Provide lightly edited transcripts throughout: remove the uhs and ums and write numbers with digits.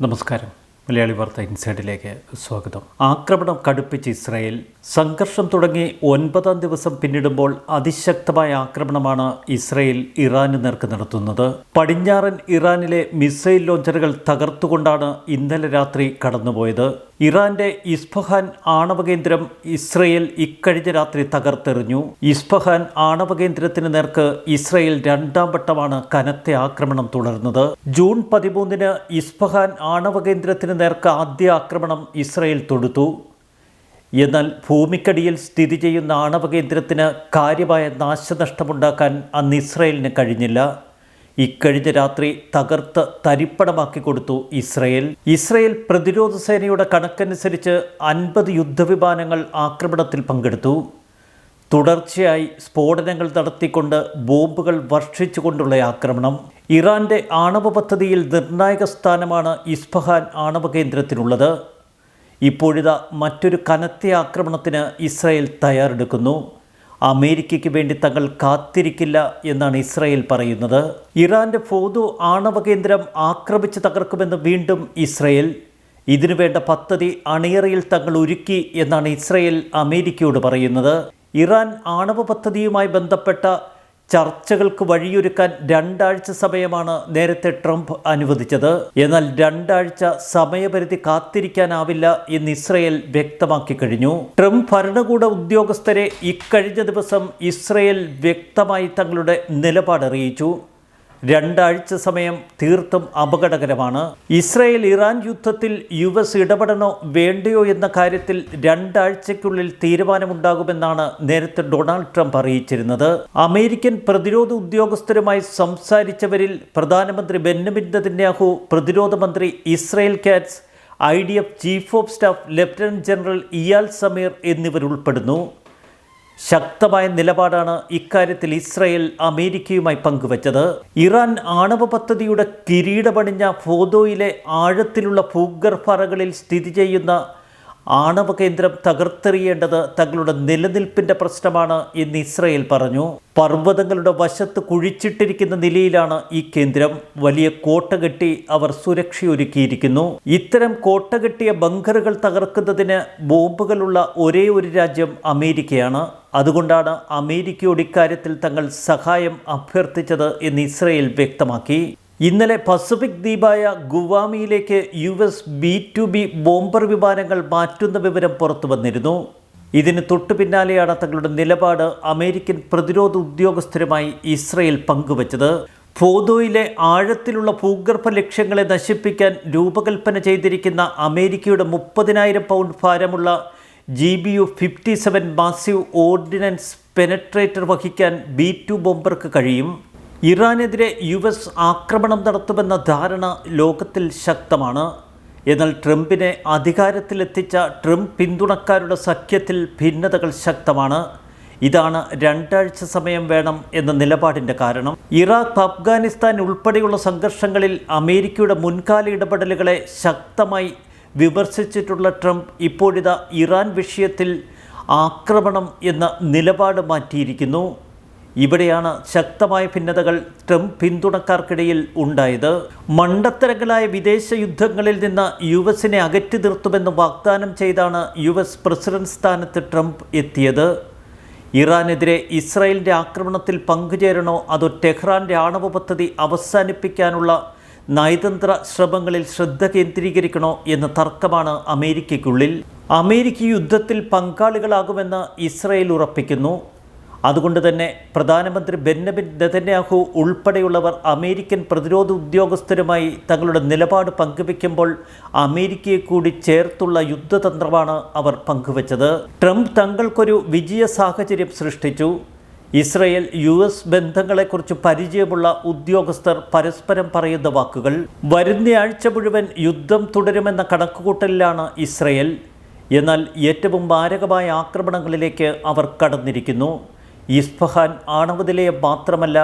നമസ്കാരം. മലയാളി വാർത്ത ഇൻസൈഡിലേക്ക് സ്വാഗതം. ആക്രമണം കടുപ്പിച്ച് ഇസ്രായേൽ. സംഘർഷം തുടങ്ങി 9-ാം ദിവസം പിന്നിടുമ്പോൾ അതിശക്തമായ ആക്രമണമാണ് ഇസ്രായേൽ ഇറാന് നേർക്ക് നടത്തുന്നത്. പടിഞ്ഞാറൻ ഇറാനിലെ മിസൈൽ ലോഞ്ചറുകൾ തകർത്തുകൊണ്ടാണ് ഇന്നലെ രാത്രി കടന്നുപോയത്. ഇറാന്റെ ഇസ്ഫഹാൻ ആണവ കേന്ദ്രം ഇസ്രായേൽ ഇക്കഴിഞ്ഞ രാത്രി തകർത്തെറിഞ്ഞു. ഇസ്ഫഹാൻ ആണവ കേന്ദ്രത്തിന് നേർക്ക് ഇസ്രായേൽ 2-ാം വട്ടമാണ് കനത്ത ആക്രമണം തുടർന്നത്. ജൂൺ 13-ന് ഇസ്ഫഹാൻ ആണവ കേന്ദ്രത്തിന് നേർക്ക് ആദ്യ ആക്രമണം ഇസ്രായേൽ തൊടുത്തു. എന്നാൽ ഭൂമിക്കടിയിൽ സ്ഥിതി ചെയ്യുന്ന ആണവ കേന്ദ്രത്തിന് കാര്യമായ നാശനഷ്ടമുണ്ടാക്കാൻ അന്ന് ഇസ്രായേലിന് കഴിഞ്ഞില്ല. ഇക്കഴിഞ്ഞ രാത്രി തകർത്ത് തരിപ്പണമാക്കി കൊടുത്തു ഇസ്രായേൽ പ്രതിരോധ സേനയുടെ കണക്കനുസരിച്ച് 50 യുദ്ധവിമാനങ്ങൾ ആക്രമണത്തിൽ പങ്കെടുത്തു. തുടർച്ചയായി സ്ഫോടനങ്ങൾ നടത്തിക്കൊണ്ട് ബോംബുകൾ വർഷിച്ചുകൊണ്ടുള്ള ആക്രമണം. ഇറാന്റെ ആണവ പദ്ധതിയിൽ നിർണായക സ്ഥാനമാണ് ഇസ്ഫഹാൻ ആണവ കേന്ദ്രത്തിനുള്ളത്. ഇപ്പോഴിതാ മറ്റൊരു കനത്ത ആക്രമണത്തിന് ഇസ്രായേൽ തയ്യാറെടുക്കുന്നു. അമേരിക്കയ്ക്ക് വേണ്ടി തങ്ങൾ കാത്തിരിക്കില്ല എന്നാണ് ഇസ്രായേൽ പറയുന്നത്. ഇറാന്റെ ഫോർദോ ആണവ കേന്ദ്രം ആക്രമിച്ച് തകർക്കുമെന്ന് വീണ്ടും ഇസ്രായേൽ. ഇതിനുവേണ്ട പദ്ധതി അണിയറയിൽ തങ്ങൾ ഒരുക്കി എന്നാണ് ഇസ്രായേൽ അമേരിക്കയോട് പറയുന്നത്. ഇറാൻ ആണവ പദ്ധതിയുമായി ബന്ധപ്പെട്ട ചർച്ചകൾക്ക് വഴിയൊരുക്കാൻ 2 ആഴ്ച സമയമാണ് നേരത്തെ ട്രംപ് അനുവദിച്ചത്. എന്നാൽ 2 ആഴ്ച സമയപരിധി കാത്തിരിക്കാനാവില്ല എന്ന് ഇസ്രായേൽ വ്യക്തമാക്കി കഴിഞ്ഞു. ട്രംപ് ഭരണകൂട ഉദ്യോഗസ്ഥരെ ഇക്കഴിഞ്ഞ ദിവസം ഇസ്രായേൽ വ്യക്തമായി തങ്ങളുടെ നിലപാട് അറിയിച്ചു. 2 ആഴ്ച സമയം തീർത്തും അപകടകരമാണ്. ഇസ്രായേൽ ഇറാൻ യുദ്ധത്തിൽ US ഇടപെടണോ വേണ്ടയോ എന്ന കാര്യത്തിൽ 2 ആഴ്ചയ്ക്കുള്ളിൽ തീരുമാനമുണ്ടാകുമെന്നാണ് നേരത്തെ ഡൊണാൾഡ് ട്രംപ് അറിയിച്ചിരുന്നത്. അമേരിക്കൻ പ്രതിരോധ ഉദ്യോഗസ്ഥരുമായി സംസാരിച്ചവരിൽ പ്രധാനമന്ത്രി ബെന്യമിൻ നെതന്യാഹു, പ്രതിരോധ മന്ത്രി Israel Katz, IDF chief of staff lieutenant general Eyal Zamir എന്നിവരുൾപ്പെടുന്നു. ശക്തമായ നിലപാടാണ് ഇക്കാര്യത്തിൽ ഇസ്രായേൽ അമേരിക്കയുമായി പങ്കുവച്ചത്. ഇറാൻ ആണവ പദ്ധതിയുടെ കിരീടപണിഞ്ഞ ഫോർദോയിലെ ആഴത്തിലുള്ള ഭൂഗർഭ അറകളിൽ സ്ഥിതി ചെയ്യുന്ന ആണവ കേന്ദ്രം തകർത്തെറിയേണ്ടത് തങ്ങളുടെ നിലനിൽപ്പിൻ്റെ പ്രശ്നമാണ് എന്ന് ഇസ്രായേൽ പറഞ്ഞു. പർവ്വതങ്ങളുടെ വശത്ത് കുഴിച്ചിട്ടിരിക്കുന്ന നിലയിലാണ് ഈ കേന്ദ്രം. വലിയ കോട്ട കെട്ടി അവർ സുരക്ഷയൊരുക്കിയിരിക്കുന്നു. ഇത്തരം കോട്ട കെട്ടിയ ബങ്കറുകൾ തകർക്കുന്നതിന് ബോംബുകളുള്ള ഒരേ ഒരു രാജ്യം അമേരിക്കയാണ്. അതുകൊണ്ടാണ് അമേരിക്കയോട് ഇക്കാര്യത്തിൽ തങ്ങൾ സഹായം അഭ്യർത്ഥിച്ചത് എന്ന് ഇസ്രായേൽ വ്യക്തമാക്കി. ഇന്നലെ പസഫിക് ദ്വീപായ ഗുവാമിയിലേക്ക് US B-2B ബോംബർ വിമാനങ്ങൾ മാറ്റുന്ന വിവരം പുറത്തു വന്നിരുന്നു. ഇതിന് തൊട്ടു പിന്നാലെയാണ് തങ്ങളുടെ നിലപാട് അമേരിക്കൻ പ്രതിരോധ ഉദ്യോഗസ്ഥരുമായി ഇസ്രായേൽ പങ്കുവച്ചത്. ഫോർദോയിലെ ആഴത്തിലുള്ള ഭൂഗർഭ ലക്ഷ്യങ്ങളെ നശിപ്പിക്കാൻ രൂപകൽപ്പന ചെയ്തിരിക്കുന്ന അമേരിക്കയുടെ 30,000 പൗണ്ട് ഭാരമുള്ള GBU-57 മാസീവ് ഓർഡിനൻസ് പെനട്രേറ്റർ വഹിക്കാൻ B-2 ബോംബർക്ക് കഴിയും. ഇറാനെതിരെ US ആക്രമണം നടത്തുമെന്ന ധാരണ ലോകത്തിൽ ശക്തമാണ്. എന്നാൽ ട്രംപിനെ അധികാരത്തിലെത്തിച്ച ട്രംപ് പിന്തുണക്കാരുടെ സഖ്യത്തിൽ ഭിന്നതകൾ ശക്തമാണ്. ഇതാണ് 2 ആഴ്ച സമയം വേണം എന്ന നിലപാടിൻ്റെ കാരണം. ഇറാഖ്, അഫ്ഗാനിസ്ഥാൻ ഉൾപ്പെടെയുള്ള സംഘർഷങ്ങളിൽ അമേരിക്കയുടെ മുൻകാല ഇടപെടലുകളെ ശക്തമായി വിമർശിച്ചിട്ടുള്ള ട്രംപ് ഇപ്പോഴിതാ ഇറാൻ വിഷയത്തിൽ ആക്രമണം എന്ന നിലപാട് മാറ്റിയിരിക്കുന്നു. ഇവിടെയാണ് ശക്തമായ ഭിന്നതകൾ ട്രംപ് പിന്തുണക്കാർക്കിടയിൽ ഉണ്ടായത്. മണ്ടത്തരങ്ങളായ വിദേശ യുദ്ധങ്ങളിൽ നിന്ന് US-നെ അകറ്റി നിർത്തുമെന്ന് വാഗ്ദാനം ചെയ്താണ് US പ്രസിഡന്റ് സ്ഥാനത്ത് ട്രംപ് എത്തിയത്. ഇറാനെതിരെ ഇസ്രായേലിൻ്റെ ആക്രമണത്തിൽ പങ്കുചേരണോ അതോ ടെഹ്റാൻ്റെ ആണവ പദ്ധതി അവസാനിപ്പിക്കാനുള്ള നയതന്ത്ര ശ്രമങ്ങളിൽ ശ്രദ്ധ കേന്ദ്രീകരിക്കണോ എന്ന തർക്കമാണ് അമേരിക്കയ്ക്കുള്ളിൽ. അമേരിക്ക യുദ്ധത്തിൽ പങ്കാളികളാകുമെന്ന് ഇസ്രായേൽ ഉറപ്പിക്കുന്നു. അതുകൊണ്ട് തന്നെ പ്രധാനമന്ത്രി ബെന്യമിൻ നെതന്യാഹു ഉൾപ്പെടെയുള്ളവർ അമേരിക്കൻ പ്രതിരോധ ഉദ്യോഗസ്ഥരുമായി തങ്ങളുടെ നിലപാട് പങ്കുവയ്ക്കുമ്പോൾ അമേരിക്കയെ കൂടി ചേർത്തുള്ള യുദ്ധതന്ത്രമാണ് അവർ പങ്കുവച്ചത്. ട്രംപ് തങ്ങൾക്കൊരു വിജയ സാഹചര്യം സൃഷ്ടിച്ചു. ഇസ്രായേൽ US ബന്ധങ്ങളെക്കുറിച്ച് പരിചയമുള്ള ഉദ്യോഗസ്ഥർ പരസ്പരം പറയുന്ന വാക്കുകൾ. വരുന്നയാഴ്ച മുഴുവൻ യുദ്ധം തുടരുമെന്ന കണക്കുകൂട്ടലിലാണ് ഇസ്രായേൽ. എന്നാൽ ഏറ്റവും മാരകമായ ആക്രമണങ്ങളിലേക്ക് അവർ കടന്നിരിക്കുന്നു. ഇസ്ഫഹാൻ ആണവ നിലയം മാത്രമല്ല,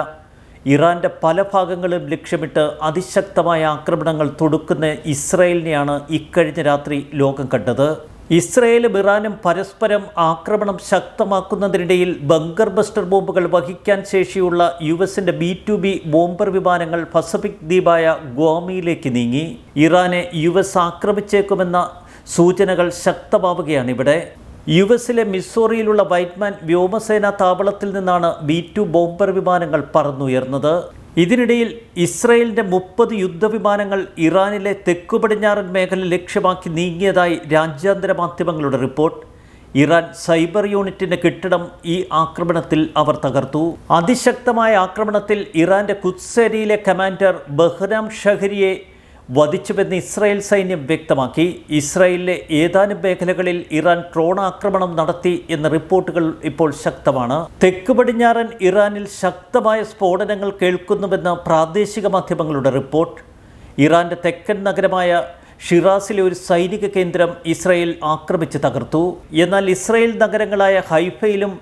ഇറാൻ്റെ പല ഭാഗങ്ങളും ലക്ഷ്യമിട്ട് അതിശക്തമായ ആക്രമണങ്ങൾ തൊടുക്കുന്ന ഇസ്രായേലിനെയാണ് ഇക്കഴിഞ്ഞ രാത്രി ലോകം കണ്ടത്. ഇസ്രയേലും ഇറാനും പരസ്പരം ആക്രമണം ശക്തമാക്കുന്നതിനിടയിൽ ബങ്കർ ബസ്റ്റർ ബോംബുകൾ വഹിക്കാൻ ശേഷിയുള്ള US-ന്റെ B-2B ബോംബർ വിമാനങ്ങൾ പസഫിക് ദ്വീപായ ഗ്വാമിയിലേക്ക് നീങ്ങി. ഇറാനെ US ആക്രമിച്ചേക്കുമെന്ന സൂചനകൾ ശക്തമാവുകയാണ് ഇവിടെ. US-ലെ മിസോറിയിലുള്ള വൈറ്റ്മാൻ വ്യോമസേനാ താവളത്തിൽ നിന്നാണ് B-2 ബോംബർ വിമാനങ്ങൾ പറന്നുയർന്നത്. ഇതിനിടയിൽ ഇസ്രയേലിൻ്റെ 30 യുദ്ധവിമാനങ്ങൾ ഇറാനിലെ തെക്കു പടിഞ്ഞാറൻ മേഖല ലക്ഷ്യമാക്കി നീങ്ങിയതായി രാജ്യാന്തര മാധ്യമങ്ങളുടെ റിപ്പോർട്ട്. ഇറാൻ സൈബർ യൂണിറ്റിൻ്റെ കെട്ടിടം ഈ ആക്രമണത്തിൽ അവർ തകർത്തു. അതിശക്തമായ ആക്രമണത്തിൽ ഇറാൻ്റെ ഖുദ്സ് ഏരിയയിലെ കമാൻഡർ ബഹ്റാം ഷഹരിയെ വധിച്ചുവെന്ന് ഇസ്രായേൽ സൈന്യം വ്യക്തമാക്കി. ഇസ്രായേലിലെ ഏതാനും മേഖലകളിൽ ഇറാൻ ഡ്രോൺ ആക്രമണം നടത്തി എന്ന റിപ്പോർട്ടുകൾ ഇപ്പോൾ ശക്തമാണ്. തെക്ക് പടിഞ്ഞാറൻ ഇറാനിൽ ശക്തമായ സ്ഫോടനങ്ങൾ കേൾക്കുന്നുവെന്ന് പ്രാദേശിക മാധ്യമങ്ങളുടെ റിപ്പോർട്ട്. ഇറാന്റെ തെക്കൻ നഗരമായ ഷിറാസിലെ ഒരു സൈനിക കേന്ദ്രം ഇസ്രായേൽ ആക്രമിച്ച് തകർത്തു. എന്നാൽ ഇസ്രായേൽ നഗരങ്ങളായ ഹൈഫയിലും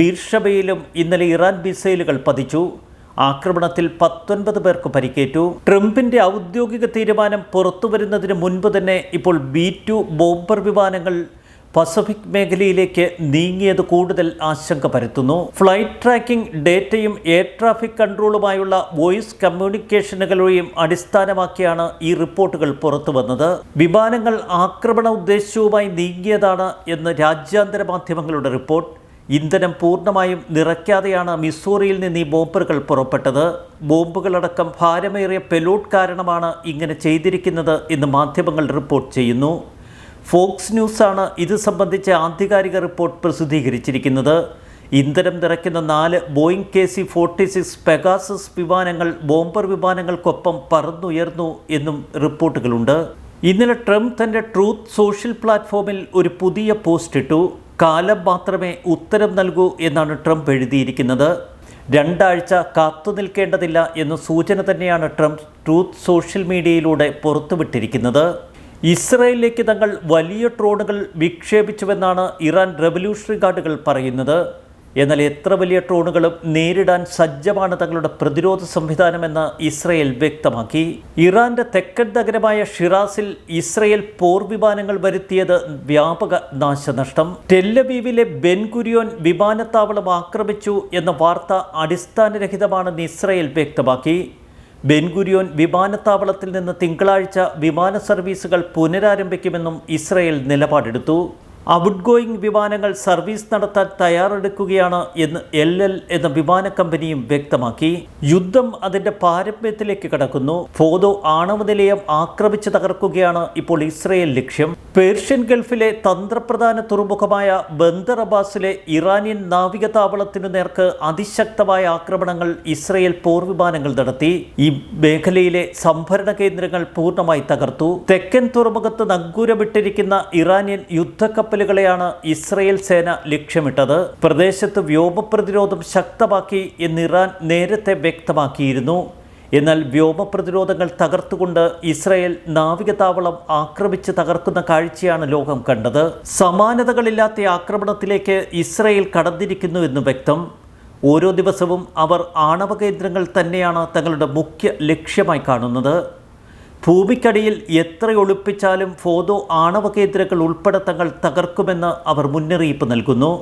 ബീർഷബയിലും ഇന്നലെ ഇറാൻ മിസൈലുകൾ പതിച്ചു. ആക്രമണത്തിൽ 19 പേർക്ക് പരിക്കേറ്റു. ട്രംപിന്റെ ഔദ്യോഗിക തീരുമാനം പുറത്തുവരുന്നതിന് മുൻപ് തന്നെ ഇപ്പോൾ B-2 ബോംബർ വിമാനങ്ങൾ പസഫിക് മേഖലയിലേക്ക് നീങ്ങിയത് കൂടുതൽ ആശങ്ക പരത്തുന്നു. ഫ്ലൈറ്റ് ട്രാക്കിംഗ് ഡേറ്റയും എയർ ട്രാഫിക് കൺട്രോളുമായുള്ള വോയിസ് കമ്മ്യൂണിക്കേഷനുകളെയും അടിസ്ഥാനമാക്കിയാണ് ഈ റിപ്പോർട്ടുകൾ പുറത്തു വന്നത്. വിമാനങ്ങൾ ആക്രമണ ഉദ്ദേശ്യവുമായി നീങ്ങിയതാണ് എന്ന് രാജ്യാന്തര മാധ്യമങ്ങളുടെ റിപ്പോർട്ട്. ഇന്ധനം പൂർണ്ണമായും നിറയ്ക്കാതെയാണ് മിസോറിയിൽ നിന്ന് ഈ ബോംബറുകൾ പുറപ്പെട്ടത്. ബോംബുകളടക്കം ഭാരമേറിയ പെലോഡ് കാരണമാണ് ഇങ്ങനെ ചെയ്തിരിക്കുന്നത് എന്ന് മാധ്യമങ്ങൾ റിപ്പോർട്ട് ചെയ്യുന്നു. ഫോക്സ് ന്യൂസാണ് ഇത് സംബന്ധിച്ച ആധികാരിക റിപ്പോർട്ട് പ്രസിദ്ധീകരിച്ചിരിക്കുന്നത്. ഇന്ധനം നിറയ്ക്കുന്ന 4 ബോയിങ് KC-46 പെഗാസസ് വിമാനങ്ങൾ ബോംബർ വിമാനങ്ങൾക്കൊപ്പം പറന്നുയർന്നു എന്നും റിപ്പോർട്ടുകളുണ്ട്. ഇന്നലെ ട്രംപ് തൻ്റെ ട്രൂത്ത് സോഷ്യൽ പ്ലാറ്റ്ഫോമിൽ ഒരു പുതിയ പോസ്റ്റ് ഇട്ടു. കാലം മാത്രമേ ഉത്തരം നൽകൂ എന്നാണ് ട്രംപ് എഴുതിയിരിക്കുന്നത്. 2 ആഴ്ച കാത്തു നിൽക്കേണ്ടതില്ല എന്ന സൂചന തന്നെയാണ് ട്രംപ് ട്രൂത്ത് സോഷ്യൽ മീഡിയയിലൂടെ പുറത്തുവിട്ടിരിക്കുന്നത്. ഇസ്രായേലിലേക്ക് തങ്ങൾ വലിയ ഡ്രോണുകൾ വിക്ഷേപിച്ചുവെന്നാണ് ഇറാൻ റവല്യൂഷണറി ഗാർഡുകൾ പറയുന്നത്. എന്നാൽ എത്ര വലിയ ഡ്രോണുകളും നേരിടാൻ സജ്ജമാണ് തങ്ങളുടെ പ്രതിരോധ സംവിധാനമെന്ന് ഇസ്രയേൽ വ്യക്തമാക്കി. ഇറാന്റെ തെക്കൻ നഗരമായ ഷിറാസിൽ ഇസ്രയേൽ പോർ വിമാനങ്ങൾ വരുത്തിയത് വ്യാപക നാശനഷ്ടം. ടെല്ലവീവിലെ ബെൻ ഗുരിയോൻ വിമാനത്താവളം ആക്രമിച്ചു എന്ന വാർത്ത അടിസ്ഥാനരഹിതമാണെന്ന് ഇസ്രയേൽ വ്യക്തമാക്കി. ബെൻ ഗുരിയോൻ വിമാനത്താവളത്തിൽ നിന്ന് തിങ്കളാഴ്ച വിമാന സർവീസുകൾ പുനരാരംഭിക്കുമെന്നും ഇസ്രയേൽ നിലപാടെടുത്തു. ഔട്ട് ഗോയിങ് വിമാനങ്ങൾ സർവീസ് നടത്താൻ തയ്യാറെടുക്കുകയാണ് എന്ന് LL എന്ന വിമാന കമ്പനിയും വ്യക്തമാക്കി. യുദ്ധം അതിന്റെ പാരമ്യത്തിലേക്ക് കടക്കുന്നു. ഫോദോ ആണവ നിലയം ആക്രമിച്ച് തകർക്കുകയാണ് ഇപ്പോൾ ഇസ്രയേൽ ലക്ഷ്യം. പേർഷ്യൻ ഗൾഫിലെ തന്ത്രപ്രധാന തുറമുഖമായ ബന്ദർ അബ്ബാസിലെ ഇറാനിയൻ നാവിക താവളത്തിനു നേർക്ക് അതിശക്തമായ ആക്രമണങ്ങൾ ഇസ്രയേൽ പോർ വിമാനങ്ങൾ നടത്തി. ഈ മേഖലയിലെ സംഭരണ കേന്ദ്രങ്ങൾ പൂർണ്ണമായി തകർത്തു. തെക്കൻ തുറമുഖത്ത് നങ്കൂരമിട്ടിരിക്കുന്ന ഇറാനിയൻ യുദ്ധക്കപ്പലുകളെയാണ് ഇസ്രയേൽ സേന ലക്ഷ്യമിട്ടത്. പ്രദേശത്ത് വ്യോമ പ്രതിരോധം ശക്തമാക്കി എന്ന് ഇറാൻ നേരത്തെ വ്യക്തമാക്കിയിരുന്നു. എന്നാൽ വ്യോമ പ്രതിരോധങ്ങൾ തകർത്തുകൊണ്ട് ഇസ്രയേൽ നാവികതാവളം ആക്രമിച്ച് തകർക്കുന്ന കാഴ്ചയാണ് ലോകം കണ്ടത്. സമാനതകളില്ലാത്ത ആക്രമണത്തിലേക്ക് ഇസ്രയേൽ കടന്നിരിക്കുന്നു എന്ന് വ്യക്തം. ഓരോ ദിവസവും അവർ ആണവ കേന്ദ്രങ്ങൾ തന്നെയാണ് തങ്ങളുടെ മുഖ്യ ലക്ഷ്യമായി കാണുന്നത്. ഭൂമിക്കടിയിൽ എത്ര ഒളിപ്പിച്ചാലും ഫോദോ ആണവ കേന്ദ്രങ്ങൾ ഉൾപ്പെടെ തങ്ങൾ തകർക്കുമെന്ന് അവർ മുന്നറിയിപ്പ് നൽകുന്നു.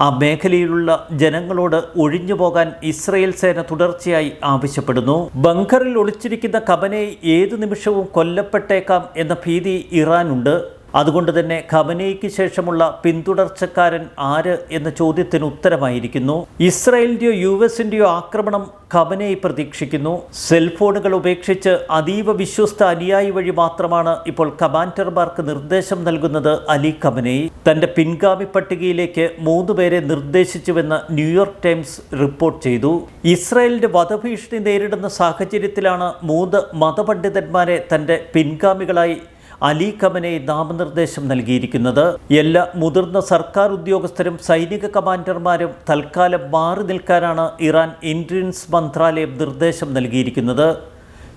ആ മേഖലയിലുള്ള ജനങ്ങളോട് ഒഴിഞ്ഞു പോകാൻ ഇസ്രയേൽ സേന തുടർച്ചയായി ആവശ്യപ്പെടുന്നു. ബങ്കറിൽ ഒളിച്ചിരിക്കുന്ന ഖമനേയി ഏതു നിമിഷവും കൊല്ലപ്പെട്ടേക്കാം എന്ന ഭീതി ഇറാനുണ്ട്. അതുകൊണ്ട് തന്നെ ഖമനേയിക്ക് ശേഷമുള്ള പിന്തുടർച്ചക്കാരൻ ആര് എന്ന ചോദ്യത്തിന് ഉത്തരമായിരിക്കുന്നു. ഇസ്രായേലിൻ്റെയോ US-ൻ്റെയോ ആക്രമണം ഖമനേയി പ്രതീക്ഷിക്കുന്നു. സെൽഫോണുകൾ ഉപേക്ഷിച്ച് അതീവ വിശ്വസ്ത അനുയായി വഴി മാത്രമാണ് ഇപ്പോൾ കമാൻഡർമാർക്ക് നിർദ്ദേശം നൽകുന്നത് അലി ഖമനേയി. തൻ്റെ പിൻഗാമി പട്ടികയിലേക്ക് 3 പേരെ നിർദ്ദേശിച്ചുവെന്ന് ന്യൂയോർക്ക് ടൈംസ് റിപ്പോർട്ട് ചെയ്തു. ഇസ്രായേലിൻ്റെ വധഭീഷണി നേരിടുന്ന സാഹചര്യത്തിലാണ് 3 മതപണ്ഡിതന്മാരെ തൻ്റെ പിൻഗാമികളായി അലി ഖമനേയി നാമനിർദ്ദേശം നൽകിയിരിക്കുന്നത്. എല്ലാ മുതിർന്ന സർക്കാർ ഉദ്യോഗസ്ഥരും സൈനിക കമാൻഡർമാരും തൽക്കാലം മാറി നിൽക്കാനാണ് ഇറാൻ ഇൻ്റലിജൻസ് മന്ത്രാലയം നിർദ്ദേശം നൽകിയിരിക്കുന്നത്.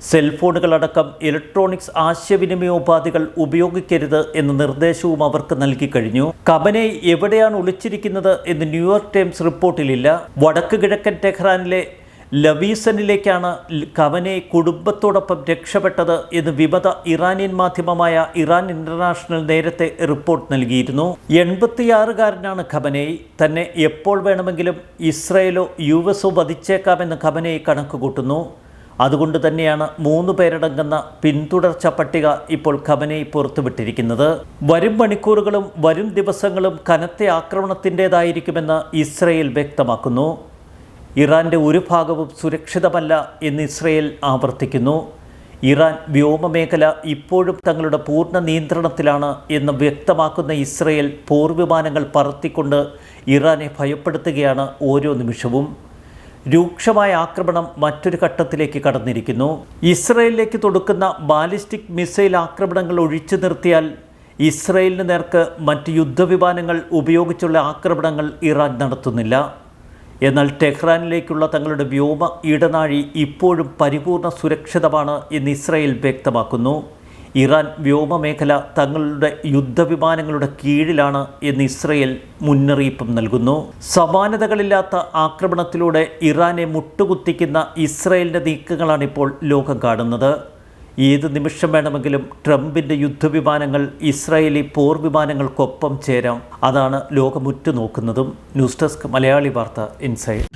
സെൽഫോണുകളടക്കം ഇലക്ട്രോണിക്സ് ആശയവിനിമയോപാധികൾ ഉപയോഗിക്കരുത് എന്ന നിർദ്ദേശവും അവർക്ക് നൽകിക്കഴിഞ്ഞു. ഖമനേയി എവിടെയാണ് ഒളിച്ചിരിക്കുന്നത് എന്ന് ന്യൂയോർക്ക് ടൈംസ് റിപ്പോർട്ടിലില്ല. വടക്ക് കിഴക്കൻ ടെഹ്റാനിലെ ലവീസനിലേക്കാണ് ഖമനേയി കുടുംബത്തോടൊപ്പം രക്ഷപ്പെട്ടത് എന്ന് വിമത ഇറാനിയൻ മാധ്യമമായ ഇറാൻ ഇന്റർനാഷണൽ നേരത്തെ റിപ്പോർട്ട് നൽകിയിരുന്നു. 86-കാരനാണ് ഖമനേയി. തന്നെ എപ്പോൾ വേണമെങ്കിലും ഇസ്രയേലോ US വധിച്ചേക്കാമെന്ന് ഖമനേയി കണക്കുകൂട്ടുന്നു. അതുകൊണ്ട് തന്നെയാണ് 3 പേരടങ്ങുന്ന പിന്തുടർച്ച പട്ടിക ഇപ്പോൾ ഖമനേയി പുറത്തുവിട്ടിരിക്കുന്നത്. വരും മണിക്കൂറുകളും വരും ദിവസങ്ങളും കനത്ത ആക്രമണത്തിൻ്റേതായിരിക്കുമെന്ന് ഇസ്രയേൽ വ്യക്തമാക്കുന്നു. ഇറാൻ്റെ ഒരു ഭാഗവും സുരക്ഷിതമല്ല എന്ന് ഇസ്രയേൽ ആവർത്തിക്കുന്നു. ഇറാൻ വ്യോമമേഖല ഇപ്പോഴും തങ്ങളുടെ പൂർണ്ണ നിയന്ത്രണത്തിലാണ് എന്ന് വ്യക്തമാക്കുന്ന ഇസ്രയേൽ പോർവിമാനങ്ങൾ പറത്തിക്കൊണ്ട് ഇറാനെ ഭയപ്പെടുത്തുകയാണ് ഓരോ നിമിഷവും. രൂക്ഷമായ ആക്രമണം മറ്റൊരു ഘട്ടത്തിലേക്ക് കടന്നിരിക്കുന്നു. ഇസ്രയേലിലേക്ക് തൊടുക്കുന്ന ബാലിസ്റ്റിക് മിസൈൽ ആക്രമണങ്ങൾ ഒഴിച്ചു നിർത്തിയാൽ ഇസ്രയേലിന് നേർക്ക് മറ്റ് യുദ്ധവിമാനങ്ങൾ ഉപയോഗിച്ചുള്ള ആക്രമണങ്ങൾ ഇറാൻ നടത്തുന്നില്ല. എന്നാൽ ടെഹ്റാനിലേക്കുള്ള തങ്ങളുടെ വ്യോമ ഇടനാഴി ഇപ്പോഴും പരിപൂർണ സുരക്ഷിതമാണ് എന്ന് ഇസ്രയേൽ വ്യക്തമാക്കുന്നു. ഇറാൻ വ്യോമമേഖല തങ്ങളുടെ യുദ്ധവിമാനങ്ങളുടെ കീഴിലാണ് എന്ന് ഇസ്രയേൽ മുന്നറിയിപ്പും നൽകുന്നു. സമാനതകളില്ലാത്ത ആക്രമണത്തിലൂടെ ഇറാനെ മുട്ടുകുത്തിക്കുന്ന ഇസ്രയേലിൻ്റെ നീക്കങ്ങളാണിപ്പോൾ ലോകം കാണുന്നത്. ഏത് നിമിഷം വേണമെങ്കിലും ട്രംപിൻ്റെ യുദ്ധവിമാനങ്ങൾ ഇസ്രായേലി പോർ വിമാനങ്ങൾക്കൊപ്പം ചേരാം. അതാണ് ലോകം ഉറ്റുനോക്കുന്നതും. ന്യൂസ് ഡെസ്ക് മലയാളി വാർത്ത ഇൻസൈഡ്.